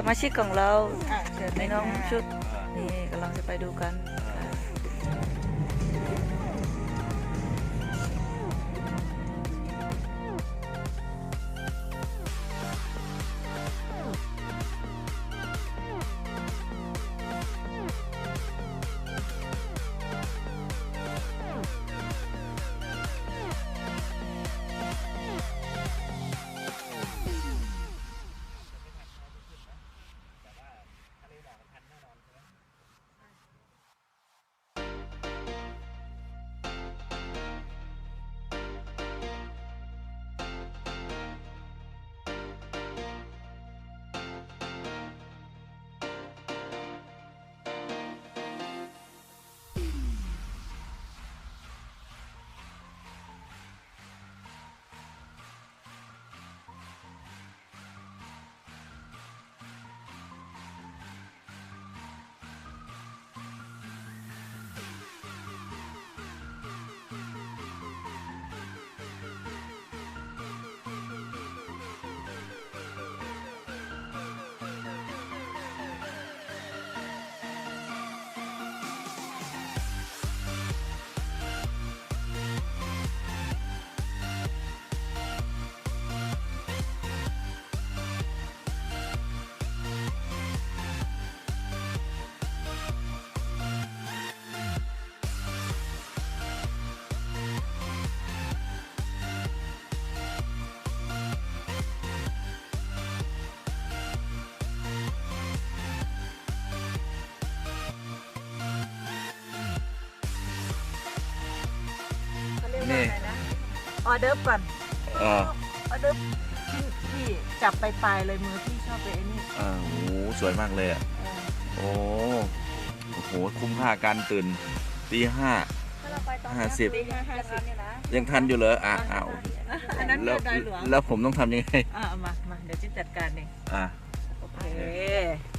มาชิกของเรา เชิญ ใน ได้ น้อง ค่ะ ชุดนี่กำลังจะไปดูกันค่ะ เขาเรียกว่าอะไรนะออเดิร์ฟก่อน อ่า ออเดิร์ฟที่จับไปปลายเลยมือที่ชอบไปไอ้นี่ โอ้โหสวยมากเลยอ่ะ โอ้โห คุ้มค่าการตื่นตีห้า ถ้าเราไปตอน 50 ตี50เนี่ยนะ ยังทันอยู่เหรออ่ะอ้าว อันนั้น แล้ว ดอยหลวง แล้วผมต้องทำยังไง เอามาเดี๋ยวจิ๊บจัดการเอง อ่ะ โอเค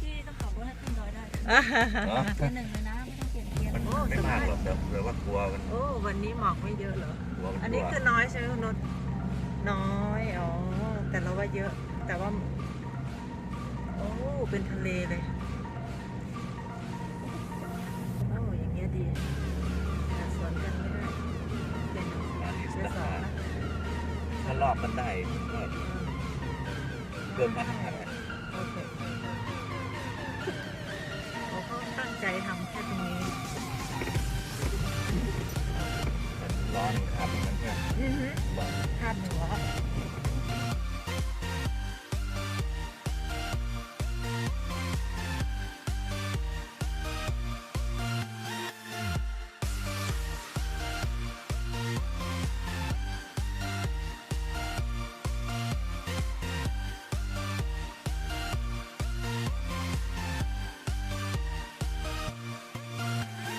ที่ต้องขับรถให้ขึ้นดอยได้ เหรอ เกียร์หนึ่งเลยนะไม่ต้องเปลี่ยนเกียร์ มันไม่มากหรอกเดี๋ยวว่ากลัวมัน โอ้วันนี้หมอกไม่เยอะเหรอ กลัวมัน อัน กลั นี้ ว คือน้อยใช่ไหมคุณนุชน้อยอ๋อแต่เราว่าเยอะ แต่ว่าโอ้เป็นทะเลเลยโอ้อย่างเงี้ยดีแต่สวนกันไม่ได้เป็น อันนี้ เรือสองนะ ถ้ารอบมันได้ก็เกิน1,500เลย โอเคเขาก็ตั้งใจทำแค่ตรงนี้ ร้อนครับมันก็ร้อน คาดหนูว่า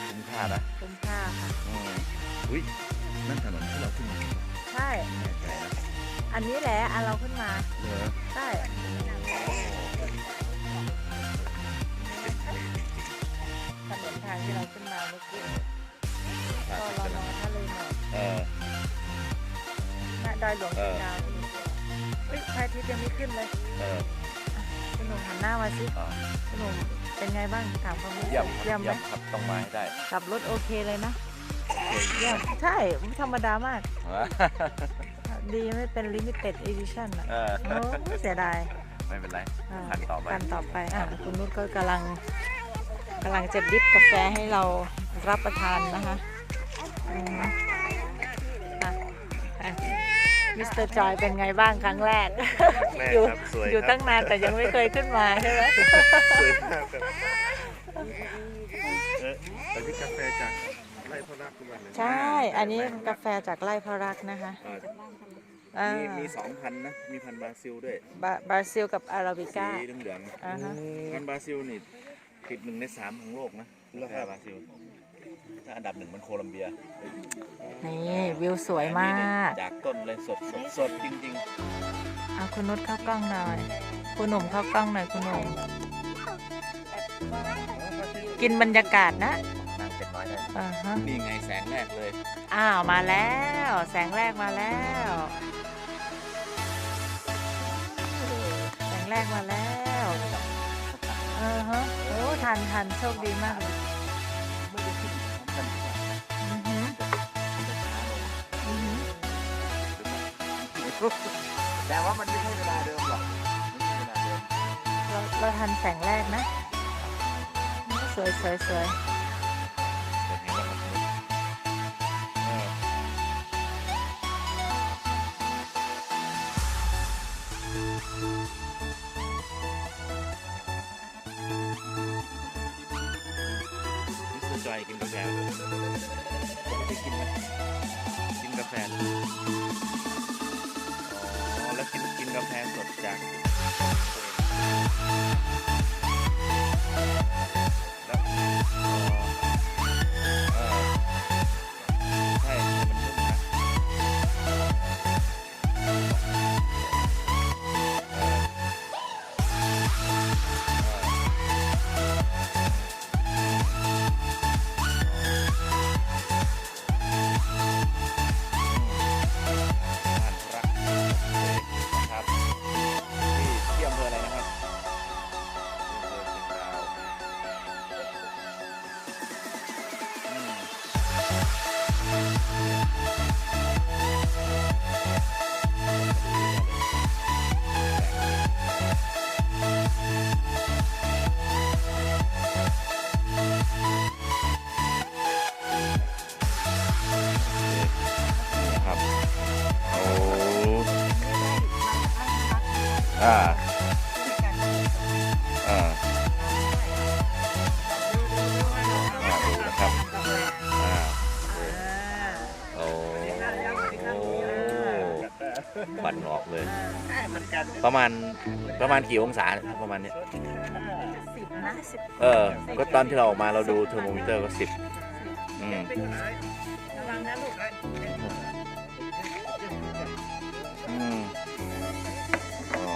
คุ้มค่านะ คุ้มค่าค่ะ อุ้ยนั่นถนนที่เราขึ้นมา ใช่ แน่ใจนะ อันนี้แหละอันเราขึ้นมา เหรอ ใช่ถนนทางที่เราขึ้นมาเมื่อกี้ก็เรามองทะเลหมอก เออ ณดอยหลวงเชียงดาวเฮ้ยพระอาทิตย์ยังไม่ขึ้นเลย เออ คุณหนุ่มหันหน้ามาสิ อ่ะ คุณหนุ่มเป็นไงบ้างถามความรู้สึก เยี่ยม เยี่ยมไหม ครับต้องมาให้ได้ ขับรถโอเคเลยนะเยี่ยมใช่ไม่ธรรมดามาก ดีไม่เป็น limited edition อ่ะ เออ โอ้เสียดาย ไม่เป็นไร อ่า คันต่อไป คันต่อไปคุณนุชก็กำลังจะดริฟกาแฟให้เรารับประทานนะคะอืมมิสเตอร์จอยเป็นไงบ้างครั้งแรก แม่ อยู่ ครับสวย อยู่ ครับ ตั้งนานแต่ยังไม่เคยขึ้นมาใช่ไหม สวยมากครับ อันนี้กาแฟจากไร่พระรักษ์ทุกวันเลย ใช่ อันนี้กาแฟจากไร่พระรักษ์นะคะ มีสองพันนะ มีพันธุ์บราซิลด้วย บราซิลกับอาราบิ สี ก้า เหลือง อ่าฮะ ๆพันธุ์บราซิลนี่ติด1 ใน 3ของโลกนะกาแฟบราซิล ถ้าอันดับ1มันโคลัมเบีย นี่วิวสวยมาก จากต้นเลยสดจริง เอาคุณนุชเข้ากล้องหน่อย คุณหนุ่มเข้ากล้องหน่อยคุณหนุ่มกินบรรยากาศนะ ๆนั่งเป็นน้อยได้ อ่าฮะ นี่ไงแสงแรกเลย อ้าวมาแล้ว แสงแรกมาแล้ว แสงแรกมาแล้ว ฮะโอ้ทันโชคดีมากเลย ไม่ได้ขึ้นกันทุกวัน อือหือ มันจะช้าลง อือหือ แต่ว่ามันไม่ใช่เวลาเดิมหรอกไม่ใช่เวลาเดิม เราทันแสงแรกนะสวย แต่เห็นว่ามันเออมิสเตอร์จอยกินกาแฟไหมปกติกินไหมกินกาแฟเหรออ๋อแล้วกินกาแฟสดจากแล้วใช่มันนุ่มนะครับที่อำเภออะไรนะครับที่อำเภอเชียงดาวครับโอ้อ่าอ่าดูนะครับอ่าโอ้บันออกเลย ประมาณกี่องศาประมาณเนี้ย 10 นะ ก็ตอนที่เราออกมาเราดูเทอร์โมมิเตอร์ก็10อืม ระวังนะลูก อืมอ๋อ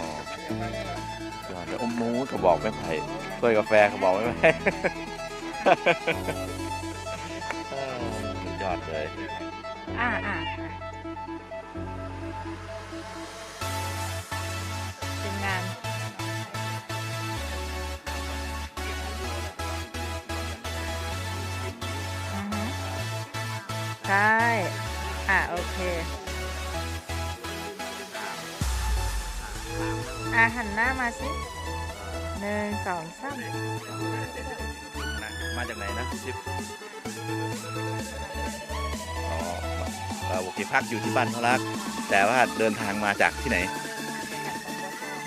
เดี๋ยวอมมูกระบอกไม่ไผ่ถ้วยกาแฟกระบอกไม่ไผ่ สุดยอดเลย เป็นงานอือฮึใช่โอเคหันหน้ามาสิ1 2 3 มาจากไหนนะชิปโอเคพักอยู่ที่บ้านเขารัก แต่ว่าเดินทางมาจากที่ไหน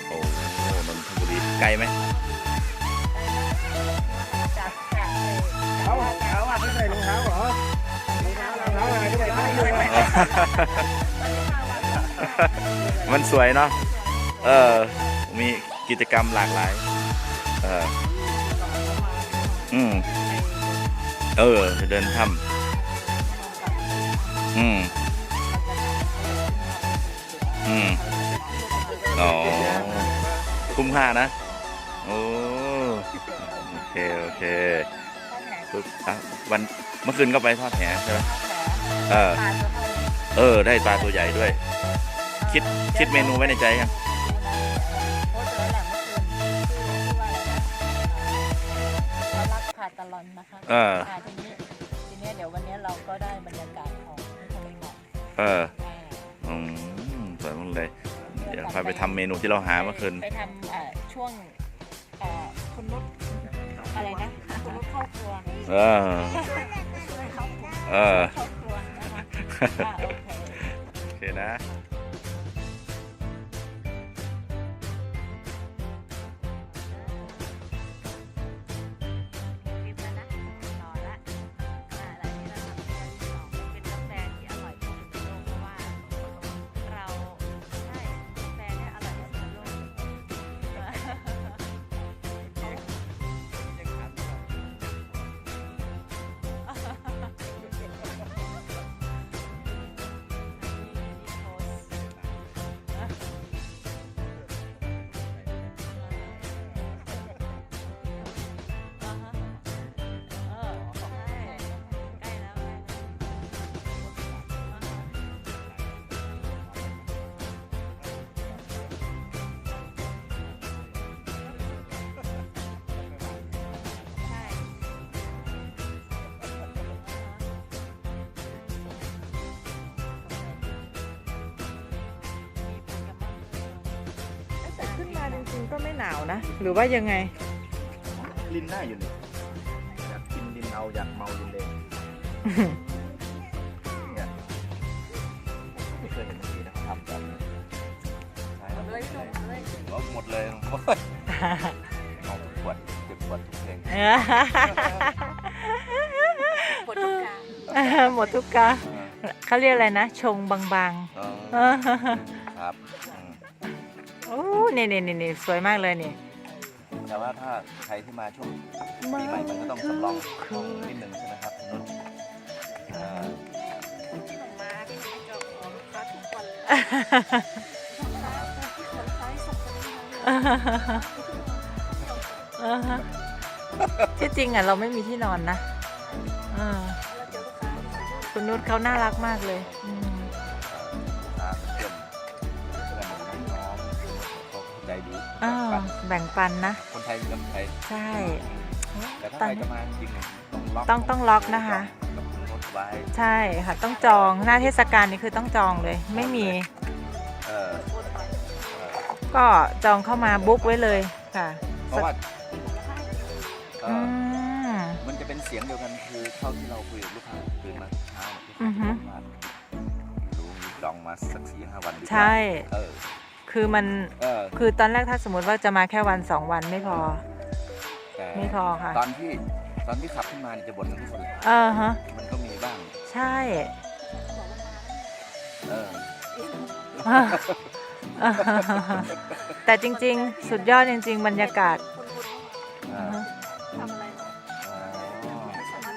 โอ้นนทบุรีไกลไหม เขาไม่ใส่รองเท้าเหรอรองเท้าอะไรก็ใส่ไม่เลย มันสวยเนาะมีกิจกรรมหลากหลายเดินถ้ำอ๋อคุ้มค่านะโอ้โอเคปุ๊บวันเมื่อคืนก็ไปทอดแหใช่ไหมได้ปลาตัวใหญ่ด้วย คิดเมนูไว้ในใจยังขาดตลอดนะคะทีนี้เดี๋ยววันนี้เราก็ได้บรรยากาศของทะเลหมอกสวยมากเลยเดี๋ยวพาไปทำเมนูที่เราหาเมื่อคืนไปทำช่วงคุณนุชอะไรนะคุณนุชเข้าครัวเข้าครัวนะคะโอเคนะ ก็ไม่หนาวนะ หรือว่ายังไง ลินได้อยู่นี่อยากกินลินเอาอยากเมาลินเลยเนี่ยไม่เคยเห็นทีนะทำแบบนี้ใช่ครับหมดเลยเอาขวดเก็บขวดทุกเพลง ปวดทุกการ หมดทุกกาเขาเรียกอะไรนะ ชงบาง ครับ ๆ โอ้นี่สวยมากเลยนี่ แต่ว่าถ้าใครที่มาช่วงปีใหม่มันก็ต้องสำรองห้องนิดนึงใช่ไหมครับคุณนุ่น ที่หนูมาที่หนูจะขอลูกค้าทุกวันเลยลูกค้าที่ขนซ้ายส่งไปนี่เลย ที่จริงอ่ะเราไม่มีที่นอนนะ เราเจอลูกค้า คุณนุชเขาน่ารักมากเลย ครับเพื่อนน้องเขาใจดี แบ่งปันนะ คนไทยมีน้ำใจ ใช่ แต่ถ้าใครจะมาจริงๆ ต้องล็อกนะคะ กับคุณรถไว้ ใช่ค่ะต้องจองหน้าเทศกาลนี่คือต้องจองเลย ไม่มี เออ ก็จองเข้ามาบุ๊กไว้เลยค่ะ เพราะว่าเอ อื อ ม มันจะเป็นเสียงเดียวกันคือเท่าที่เราคุยกับลูกค้าตื่นมาเช้า อือฮึ รู้มีจองมาสัก4-5 วันดีกว่า ใช่ เออ คือมัน เออ คือตอนแรกถ้าสมมติว่าจะมาแค่วัน2 วันไม่พอ แต่ ไม่พอค่ะ ตอนที่ขับขึ้นมาเนี่ยจะบ่นกันทุกคนเลย ฮะ มันก็มีบ้าง ใช่ เออ แต่จริงๆ สุดยอดจริง ๆ บรรยากาศ อ่า ทำอะไรหรอ อ๋อ ไม่สามารถ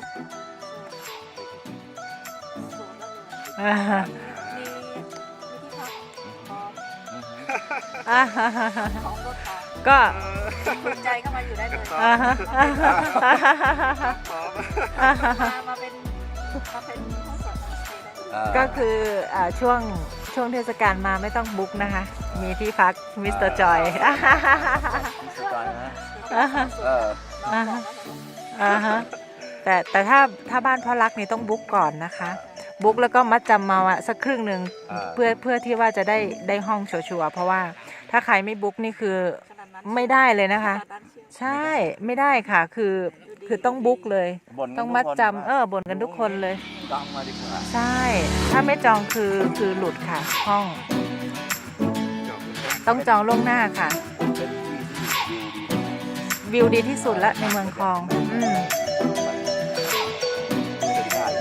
สูตรแล้วเลย อ่าฮะ มีที่พักพร้อม อือฮึ อ่าฮะ ของรถพร้อม ก็ ถูกใจเข้ามาอยู่ได้เลย อ่าฮะ มาเป็นห้องสอนห้องสเตย์ได้เลย ก็คือช่วงเทศกาลมาไม่ต้องบุ๊กนะคะ มีที่พักมิสเตอร์จอย สบายนะ อ่าฮะ เออ อ่าฮะอ่าฮะแต่ถ้าบ้านพ่อรักนี่ต้องบุ๊กก่อนนะคะ บุ๊กแล้วก็มัดจำมาสักครึ่งหนึ่งเพื่อที่ว่าจะได้ห้องชัวร์ๆเพราะว่าถ้าใครไม่บุ๊กนี่คือ ขนาดนั้น ไม่ได้เลยนะคะ ขนาดนั้นเชียว ใช่ไม่ได้ค่ะคือต้องบุ๊กเลย บ่นกัน ต้องมัดจำบ่นกันทุกคนเลย จองมาดีกว่า ใช่ ถ้าไม่จองคือหลุดค่ะ ห้อง ต้องจองล่วงหน้าค่ะ เป็นที่วิวดี วิวดีที่สุดละในเมืองคลองมั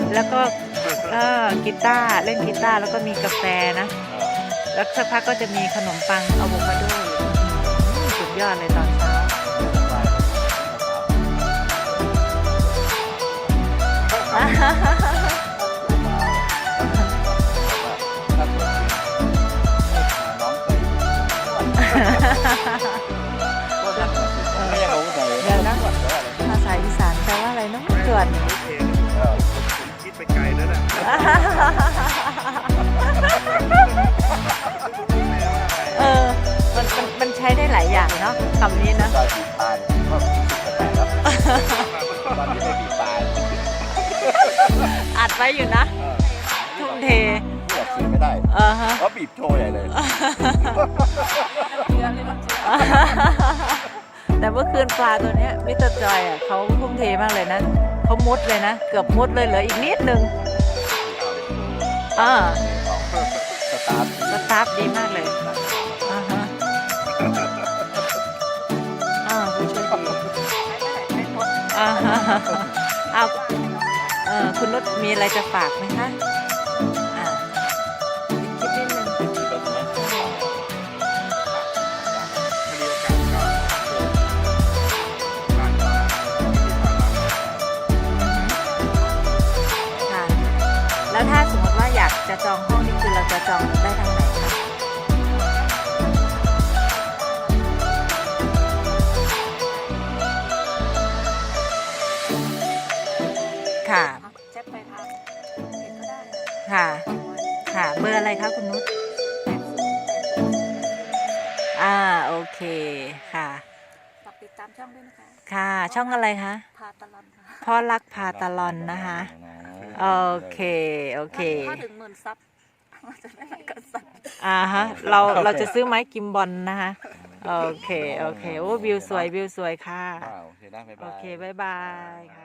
นแล้วก็กีตาร์เล่นกีตาร์แล้วก็มีกาแฟนะ แล้วสักพักก็จะมีขนมปังอะโวคาโดสุดยอดเลยตอนเช้า ไม่ยังรู้ใจ เดี๋ยวนะ ภาษาอีสานแปลว่าอะไรน้องจวน คิดไปไกลแล้วนะ มันใช้ได้หลายอย่างเนาะคำนี้นะ ตอนบีบปลาเนี่ยก็แปลกแล้วตอนที่ไม่บีบปลา อัดไว้อยู่นะ ทุ่มเท พูดออกเสียงไม่ได้ ฮะ เพราะบีบโชว์ใหญ่เลย แต่เมื่อคืนปลาตัวเนี้ยมิสเตอร์จอยอ่ะเขาทุ่มเทมากเลยนะเขามุดเลยนะ เกือบมุดเลยเหลืออีกนิดนึงสตาฟดีมากเลยฮะผู้ช่วยดีฮะคุณนุชมีอะไรจะฝากไหมคะคิดนิดนึง ค่ะแล้วถ้าสมมติว่าอยากจะจองห้องนี่คือเราจะจองได้ทางไหนคะค่ะ แชทไปทางเห็นก็ได้ ค่ะ ค่ะเบอร์อะไรคะคุณนุชโอเคค่ะ ฝากติดตามช่องด้วยนะคะ ค่ะช่องอะไรคะ พาตลอดค่ะ พ่อรักพาตลอนนะคะ โอเค ถ้าถึง10,000 ซับจะได้กันสั่น ฮะเราจะซื้อไม้กิมบอลนะคะ โอเค โอเค โอ้วิวสวย วิวสวยค่ะ โอเคนะบ๊าย โอบ าย เค บ๊ายบายค่ะ